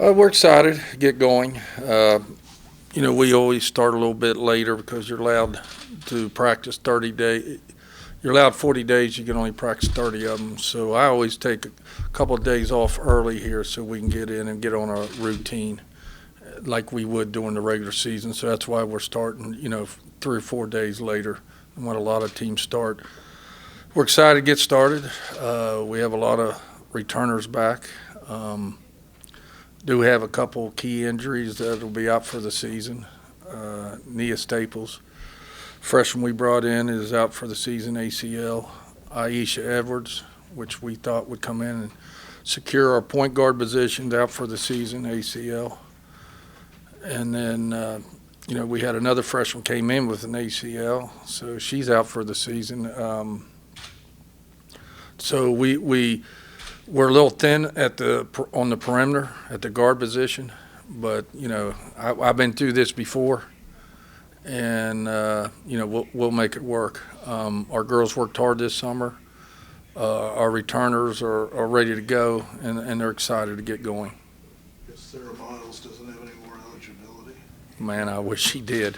We're excited to get going. We always start a little bit later because you're allowed to practice 30 days. You're allowed 40 days. You can only practice 30 of them. So I always take a couple of days off early here so we can get in and get on our routine like we would during the regular season. So that's why we're starting, 3 or 4 days later than what a lot of teams start. We're excited to get started. We have a lot of returners back. Do have a couple key injuries that will be out for the season. Nia Staples, freshman we brought in, is out for the season, ACL. Aisha Edwards, which we thought would come in and secure our point guard position, out for the season, ACL. And then, we had another freshman came in with an ACL, so she's out for the season. So we're a little thin on the perimeter at the guard position, but I've been through this before, and we'll make it work. Our girls worked hard this summer. Our returners are ready to go, and they're excited to get going. If Sarah Miles doesn't have any more eligibility. Man, I wish she did.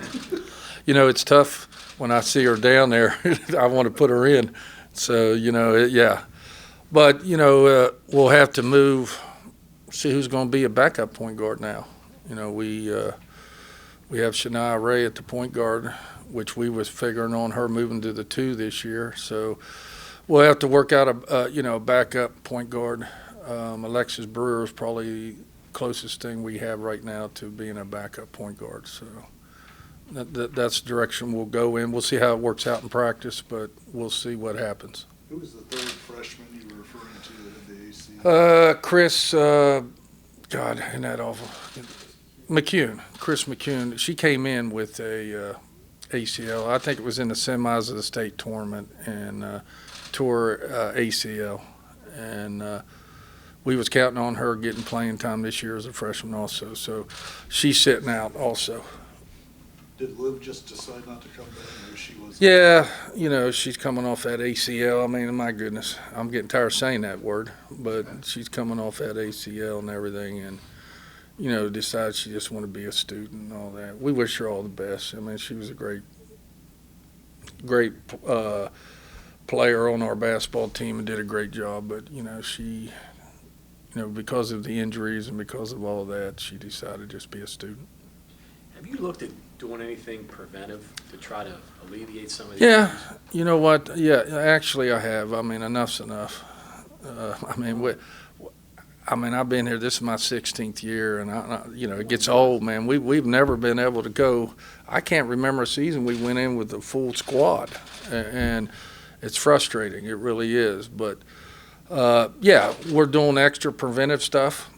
It's tough when I see her down there. I want to put her in. So yeah. But, we'll have to move, see who's going to be a backup point guard now. We have Shania Ray at the point guard, which we was figuring on her moving to the 2 this year. So we'll have to work out a backup point guard. Alexis Brewer is probably the closest thing we have right now to being a backup point guard. So that's the direction we'll go in. We'll see how it works out in practice, but we'll see what happens. Who was the third freshman you were referring to at the ACL? Chris, God, isn't that awful? McCune, Chris McCune. She came in with a ACL. I think it was in the semis of the state tournament and tore ACL. And we was counting on her getting playing time this year as a freshman also. So she's sitting out also. Did Liv just decide not to come back, or she was? Yeah, she's coming off that ACL. I mean, my goodness, I'm getting tired of saying that word, but she's coming off that ACL and everything, and decided she just wanted to be a student and all that. We wish her all the best. I mean, she was a great player on our basketball team and did a great job. But she, because of the injuries and because of all that, she decided to just be a student. Have you looked at doing anything preventive to try to alleviate some of these? Yeah, you know what? Yeah, actually I have. I mean, enough's enough. I've been here. This is my 16th year, and it gets old, man. We've never been able to go. I can't remember a season we went in with a full squad, and it's frustrating. It really is. But we're doing extra preventive stuff.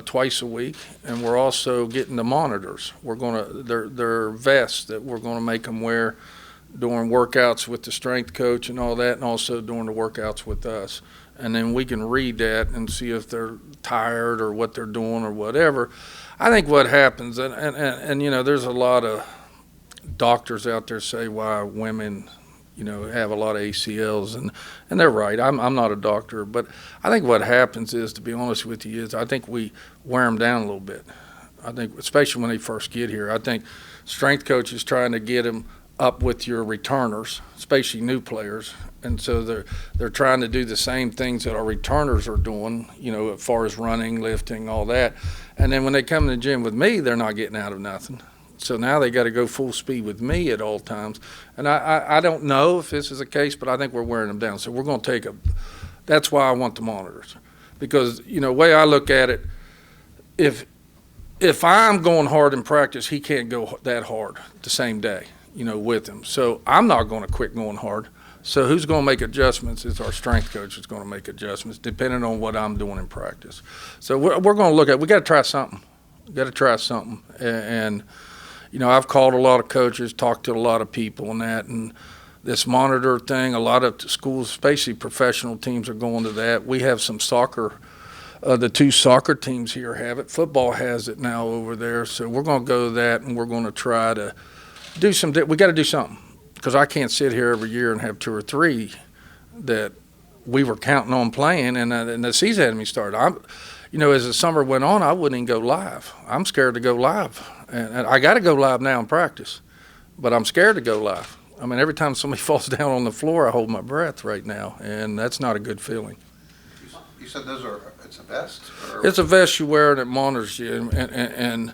Twice a week, and we're also getting the monitors. They're vests that we're gonna make them wear during workouts with the strength coach and all that, and also during the workouts with us. And then we can read that and see if they're tired or what they're doing or whatever. I think what happens, and there's a lot of doctors out there say why women have a lot of ACLs, and they're right. I'm not a doctor, but I think what happens is, to be honest with you, I think we wear them down a little bit. I think, especially when they first get here, I think strength coaches trying to get them up with your returners, especially new players, and so they're trying to do the same things that our returners are doing, as far as running, lifting, all that. And then when they come to the gym with me, they're not getting out of nothing. So now they got to go full speed with me at all times. And I don't know if this is the case, but I think we're wearing them down. So we're going to that's why I want the monitors. Because, the way I look at it, if I'm going hard in practice, he can't go that hard the same day, with him. So I'm not going to quit going hard. So who's going to make adjustments is our strength coach is going to make adjustments depending on what I'm doing in practice. So we're going to look at, we got to try something. And I've called a lot of coaches, talked to a lot of people and that, and this monitor thing, a lot of schools, especially professional teams, are going to that. We have some soccer, the 2 soccer teams here have it. Football has it now over there. So we're going to go to that, and we're going to try to do we got to do something, because I can't sit here every year and have 2 or 3 that we were counting on playing, and the season hadn't even started. as the summer went on, I wouldn't even go live. I'm scared to go live. And I got to go live now in practice, but I'm scared to go live. I mean, every time somebody falls down on the floor, I hold my breath right now, and that's not a good feeling. You said it's a vest? Or? It's a vest you wear and it monitors you, and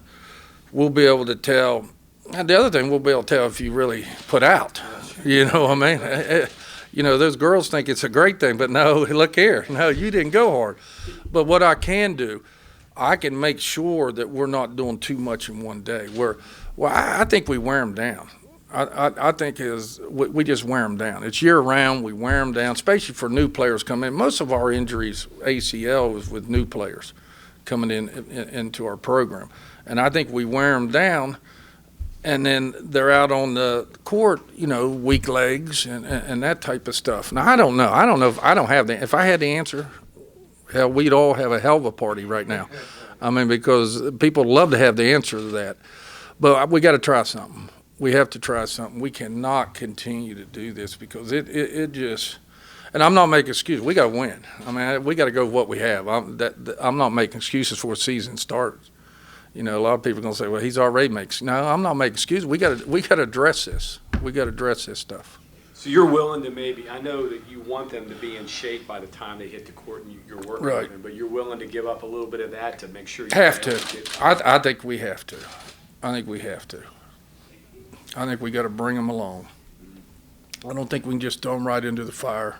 we'll be able to tell. And the other thing, we'll be able to tell if you really put out. You know what I mean? Those girls think it's a great thing, but no, look here. No, you didn't go hard. But what I can do, I can make sure that we're not doing too much in one day. I think we wear them down. I think we just wear them down. It's year round. We wear them down, especially for new players coming in. Most of our injuries, ACL, is with new players coming into our program. And I think we wear them down, and then they're out on the court, weak legs and that type of stuff. Now, I don't know. If I had the answer, hell, we'd all have a hell of a party right now. I mean, because people love to have the answer to that. But we got to try something. We have to try something. We cannot continue to do this because it just – and I'm not making excuses. We got to win. I mean, we got to go with what we have. I'm not making excuses before the season starts. A lot of people are going to say, well, he's already making – no, I'm not making excuses. We got to address this. We got to address this stuff. So you're willing to I know that you want them to be in shape by the time they hit the court and you're working with them, but you're willing to give up a little bit of that to make sure you have to. I think we have to. I think we got to bring them along. I don't think we can just throw them right into the fire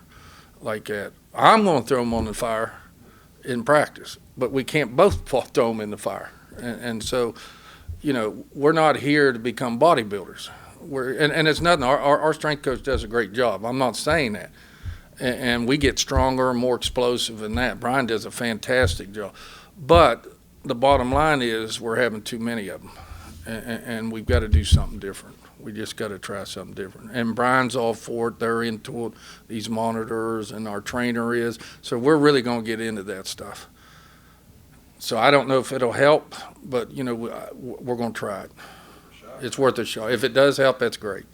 like that. I'm going to throw them on the fire in practice, but we can't both throw them in the fire. And so, we're not here to become bodybuilders. And it's nothing. Our strength coach does a great job. I'm not saying that. And we get stronger and more explosive than that. Brian does a fantastic job. But the bottom line is we're having too many of them. And we've got to do something different. We just got to try something different. And Brian's all for it. They're into it, these monitors, and our trainer is. So we're really going to get into that stuff. So I don't know if it'll help, but, we're going to try it. It's worth a shot. If it does help, that's great.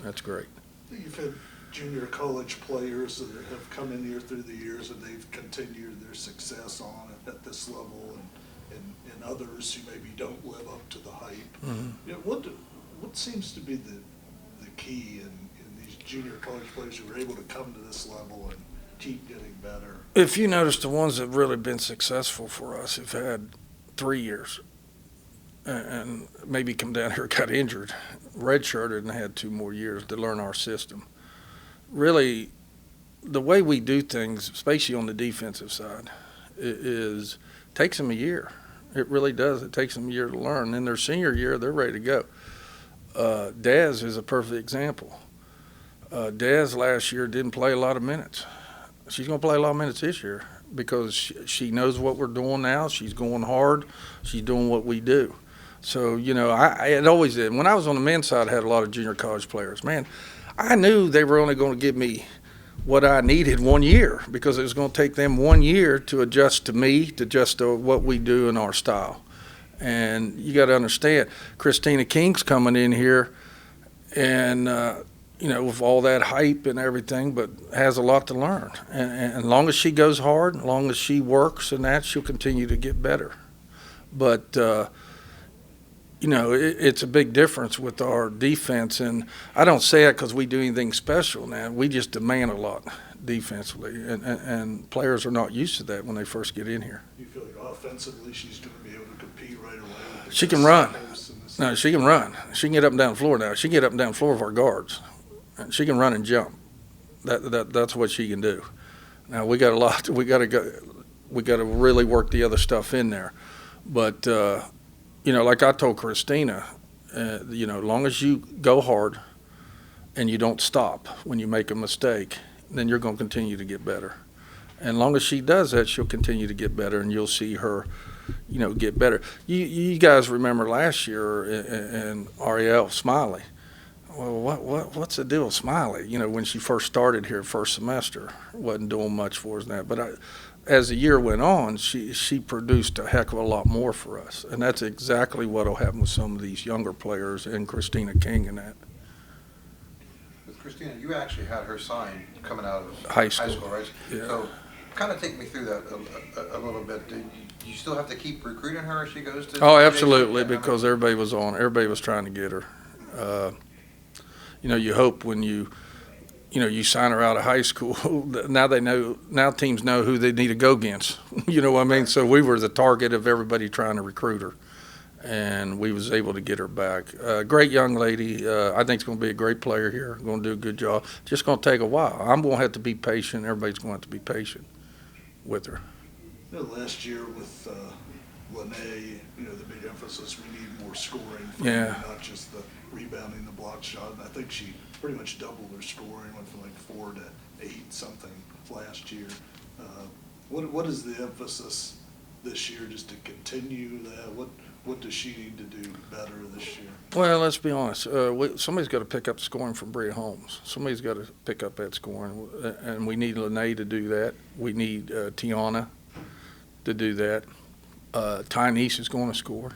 That's great. You've had junior college players that have come in here through the years, and they've continued their success on it at this level, and others who maybe don't live up to the hype. Mm-hmm. What seems to be the key in these junior college players who are able to come to this level and keep getting better? If you notice, the ones that have really been successful for us have had 3 years and maybe come down here and got injured, redshirted, and had 2 more years to learn our system. Really, the way we do things, especially on the defensive side, is takes them a year. It really does. It takes them a year to learn. In their senior year, they're ready to go. Daz is a perfect example. Daz last year didn't play a lot of minutes. She's going to play a lot of minutes this year because she knows what we're doing now. She's going hard. She's doing what we do. So, it always did. When I was on the men's side, I had a lot of junior college players. Man, I knew they were only going to give me what I needed 1 year because it was going to take them 1 year to adjust to me, to adjust to what we do in our style. And you got to understand, Christina King's coming in here and, with all that hype and everything, but has a lot to learn. And as long as she goes hard, as long as she works and that, she'll continue to get better. But, it's a big difference with our defense. And I don't say it because we do anything special now. We just demand a lot defensively. And players are not used to that when they first get in here. Do you feel like offensively she's going to be able to compete right away? She can run. No, she can run. She can get up and down the floor now. She can get up and down the floor of our guards. And she can run and jump. That's what she can do. Now, we got a lot. We got to really work the other stuff in there. But, like I told Christina, as long as you go hard and you don't stop when you make a mistake, then you're going to continue to get better. And as long as she does that, she'll continue to get better, and you'll see her, get better. You guys remember last year and Ariel Smiley. Well, what's the deal with Smiley? When she first started here, first semester, wasn't doing much for us now. But as the year went on, she produced a heck of a lot more for us, and that's exactly what will happen with some of these younger players and Christina King and that. With Christina, you actually had her sign coming out of High school, right? Yeah. So kind of take me through that a little bit. Do you still have to keep recruiting her as she goes to? Oh, absolutely, because everybody was trying to get her. You hope when you sign her out of high school, now teams know who they need to go against. You know what I mean? So we were the target of everybody trying to recruit her, and we was able to get her back. Great young lady. I think she's going to be a great player here, going to do a good job. Just going to take a while. I'm going to have to be patient. Everybody's going to have to be patient with her. Last year with Lene, the big emphasis, we need more scoring from Yeah. her, not just the rebounding, the block shot. And I think she pretty much doubled her scoring, went from like 4 to 8 something last year. What is the emphasis this year, just to continue that? What does she need to do better this year? Well, let's be honest. Somebody's got to pick up the scoring from Bria Holmes. Somebody's got to pick up that scoring, and we need Lene to do that. We need Tiana to do that. Tyneese is going to score.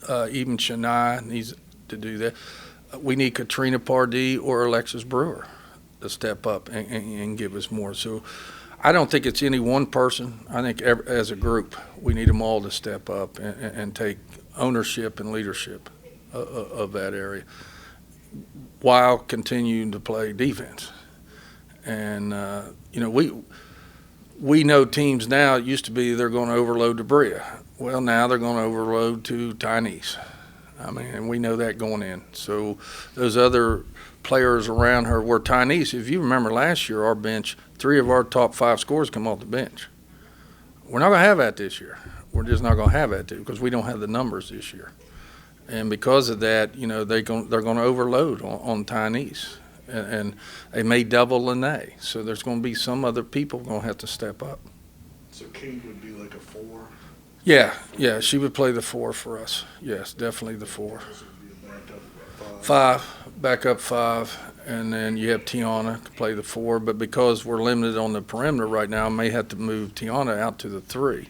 Even Shania needs to do that. We need Katrina Pardee or Alexis Brewer to step up and give us more. So I don't think it's any one person. I think as a group, we need them all to step up and take ownership and leadership of that area while continuing to play defense. And, we know teams now, it used to be they're going to overload to Bria. Well, now they're going to overload to Tyneese. I mean, and we know that going in. So those other players around her were Tyneese. If you remember last year, our bench, 3 of our top 5 scorers come off the bench. We're not going to have that this year. We're just not going to have that because we don't have the numbers this year. And because of that, they're going to overload on Tyneese. And they may double Lene. So there's going to be some other people going to have to step up. So King would be like a 4. Yeah, she would play the 4 for us. Yes, definitely the 4. This would be a backup 5, backup 5, and then you have Tiana to play the 4. But because we're limited on the perimeter right now, I may have to move Tiana out to the 3,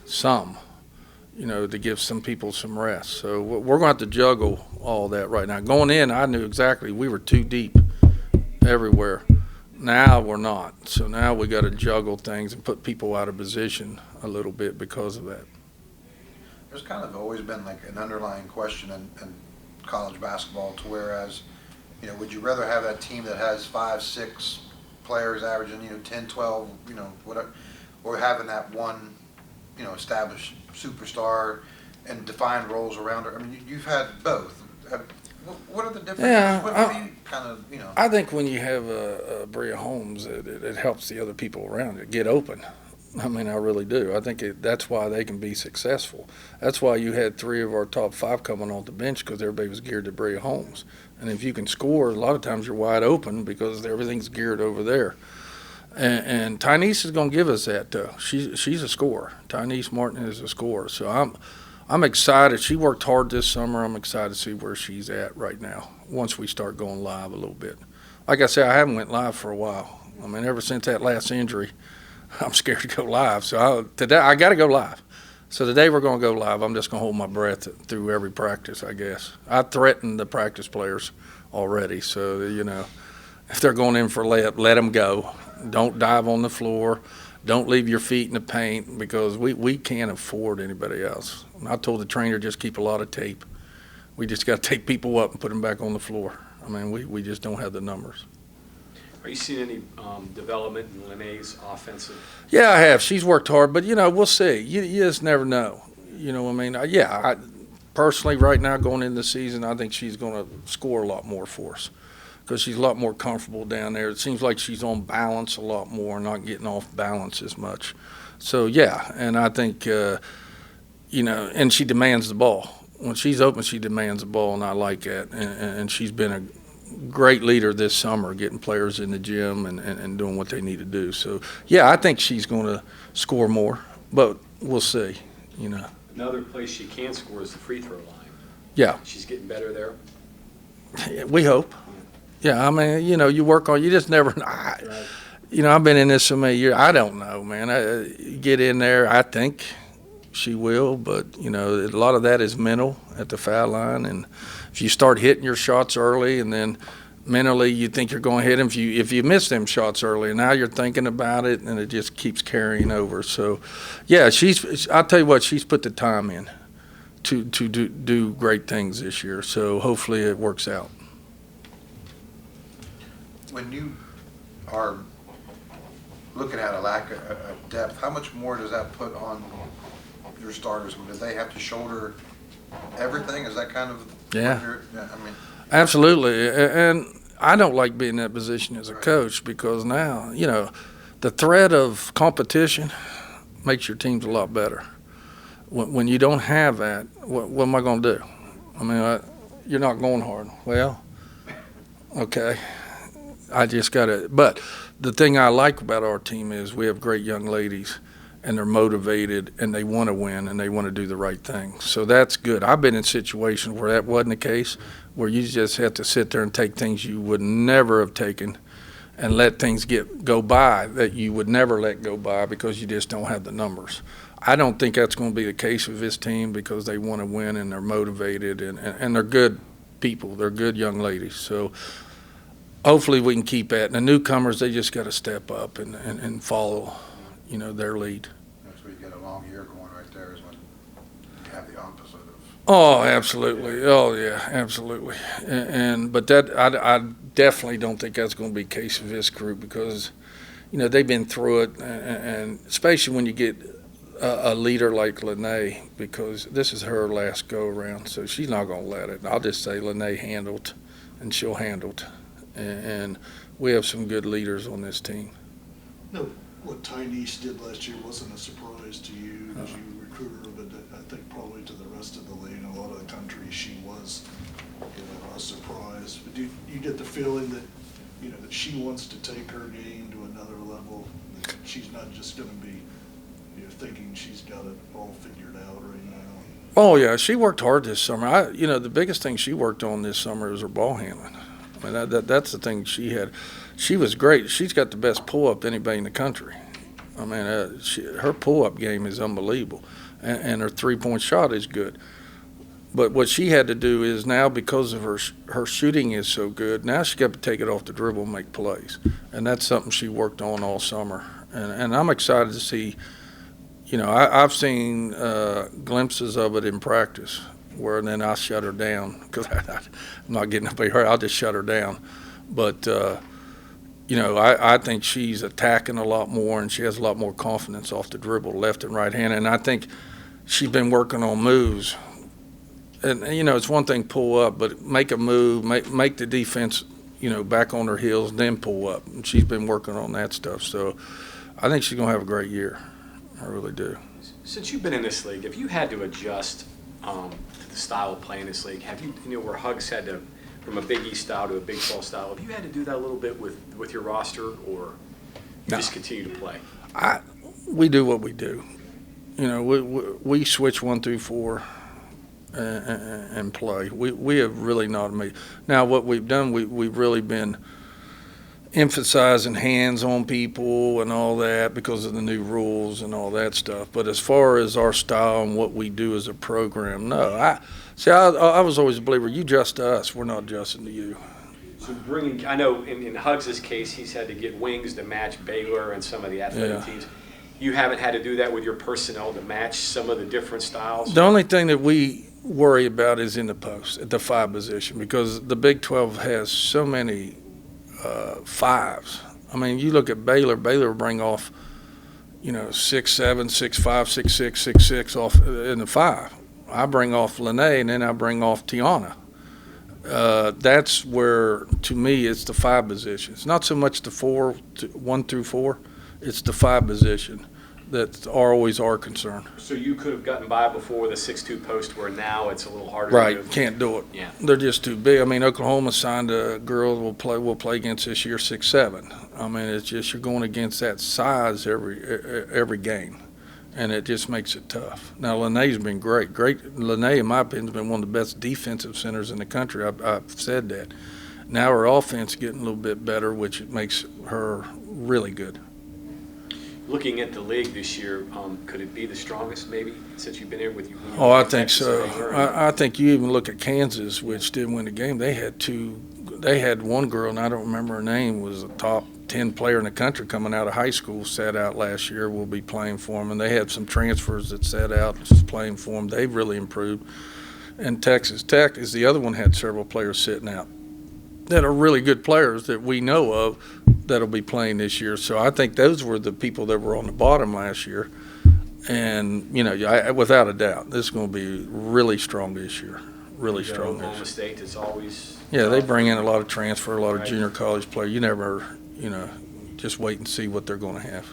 to give some people some rest. So we're going to have to juggle all that right now. Going in, I knew exactly we were too deep everywhere. Now we're not. So now we got to juggle things and put people out of position a little bit because of that. There's kind of always been like an underlying question in college basketball to whereas, would you rather have that team that has 5, 6 players averaging, 10, 12, whatever, or having that one, established superstar and defined roles around her? I mean, you've had both. What are the differences? Yeah, what do you kind of, I think when you have a Bria Holmes, it helps the other people around it get open. I mean, I really do. I think that's why they can be successful. That's why you had 3 of our top 5 coming off the bench because everybody was geared to Bria Holmes. And if you can score, a lot of times you're wide open because everything's geared over there. And Tyneese is going to give us that, though. She's a scorer. Tyneese Martin is a scorer. So I'm excited. She worked hard this summer. I'm excited to see where she's at right now once we start going live a little bit. Like I said, I haven't went live for a while. I mean, ever since that last injury, I'm scared to go live. So today I got to go live. So today we're going to go live. I'm just going to hold my breath through every practice, I guess. I threatened the practice players already. So, if they're going in for a layup, let them go. Don't dive on the floor. Don't leave your feet in the paint because we can't afford anybody else. And I told the trainer just keep a lot of tape. We just got to take people up and put them back on the floor. I mean, we just don't have the numbers. Are you seeing any development in Lene's offensive? Yeah, I have. She's worked hard, but, we'll see. You just never know. You know what I mean? I personally, right now, going into the season, I think she's going to score a lot more for us because she's a lot more comfortable down there. It seems like she's on balance a lot more, not getting off balance as much. So, yeah, and I think, and she demands the ball. When she's open, she demands the ball, and I like that. And she's been a great leader this summer, getting players in the gym and doing what they need to do. So, yeah, I think she's going to score more, but we'll see, Another place she can score is the free throw line. Yeah. She's getting better there. We hope. Yeah, I mean, you work on, you just never, I've been in this so many years. I don't know, man. I get in there, I think she will, but, a lot of that is mental at the foul line. And if you start hitting your shots early and then mentally you think you're going to hit him if you miss them shots early, and now you're thinking about it, and it just keeps carrying over. So, yeah, I'll tell you what, she's put the time in to do great things this year. So hopefully it works out. When you are looking at a lack of depth, how much more does that put on your starters? I mean, do they have to shoulder everything? Is that kind of Yeah. I mean, Absolutely, and I don't like being in that position as a Right. coach, because now, the threat of competition makes your teams a lot better. When you don't have that, what am I going to do? I mean, you're not going hard. Well, okay, I just got to. But the thing I like about our team is we have great young ladies, and they're motivated, and they want to win, and they want to do the right thing. So that's good. I've been in situations where that wasn't the case, where you just have to sit there and take things you would never have taken and let things go by that you would never let go by because you just don't have the numbers. I don't think that's going to be the case with this team, because they want to win and they're motivated, and they're good people. They're good young ladies. So hopefully we can keep that. And the newcomers, they just got to step up and follow, their lead. that's where you get a long year going right there, is when you have the opposite of. Oh, absolutely. Oh, yeah, absolutely. But that I definitely don't think that's going to be the case with this group, because, they've been through it, and especially when you get a leader like Lene, because this is her last go-around, so she's not going to let it. I'll just say Lene handled, and she'll handle it. And we have some good leaders on this team. No, what Tyneese did last year wasn't a surprise to you as you recruiter, but I think probably to the rest of the league and a lot of the country, she was a surprise. But do you get the feeling that that she wants to take her game to another level? That she's not just going to be thinking she's got it all figured out right now? Oh, yeah, she worked hard this summer. The biggest thing she worked on this summer was her ball handling. I mean, that's the thing she had. She was great. She's got the best pull-up anybody in the country. I mean, her pull-up game is unbelievable, and her three-point shot is good. But what she had to do is now, because of her shooting is so good, now she got to take it off the dribble and make plays. And that's something she worked on all summer. And I'm excited to see, I've seen glimpses of it in practice, where then I shut her down, because I'm not getting up here. I'll just shut her down. But, I think she's attacking a lot more, and she has a lot more confidence off the dribble, left and right hand. And I think she's been working on moves. And, it's one thing pull up, but make a move, make the defense, back on her heels, then pull up. And she's been working on that stuff. So I think she's going to have a great year. I really do. Since you've been in this league, have you had to adjust to the style of play in this league? Have you, where Hugs had to, from a Big East style to a Big 12 style, have you had to do that a little bit with your roster, or you No. just continue to play? We do what we do. We switch 1 through 4 and play. We have really not made. Now, what we've done, we've really been emphasizing hands on people and all that because of the new rules and all that stuff. But as far as our style and what we do as a program, no. I was always a believer, you adjust to us, we're not adjusting to you. So I know in Hugs' case, he's had to get wings to match Baylor and some of the athletic teams. You haven't had to do that with your personnel to match some of the different styles? The only thing that we worry about is in the post, at the 5 position, because the Big 12 has so many 5s. I mean, you look at Baylor will bring off, 6'7", 6'5", 6'6", 6'6" off in the 5. I bring off Lene, and then I bring off Tiana. That's where, to me, it's the 5 position. It's not so much the 1 through 4. It's the 5 position that are always our concern. So you could have gotten by before the 6'2" post, where now it's a little harder Right, to do. can't do it. Yeah. They're just too big. I mean, Oklahoma signed a girl we'll play against this year, 6'7". I mean, it's just you're going against that size every game, and it just makes it tough. Now, Lene's been great. Lene, in my opinion, has been one of the best defensive centers in the country. I've said that. Now her offense getting a little bit better, which makes her really good. Looking at the league this year, could it be the strongest maybe since you've been here with you? Oh, I think so. I think you even look at Kansas, which didn't win the game. They had they had one girl, and I don't remember her name, was a top 10 player in the country coming out of high school, sat out last year, will be playing for them. And they had some transfers that sat out, just playing for them. They've really improved. And Texas Tech is the other one, had several players sitting out that are really good players that we know of that'll be playing this year. So I think those were the people that were on the bottom last year. And, you know, without a doubt, this is going to be really strong this year, really strong this year. Oklahoma State, it's always. Yeah, they bring in a lot of transfer, a lot of Right. junior college players. You never, you know, just wait and see what they're going to have.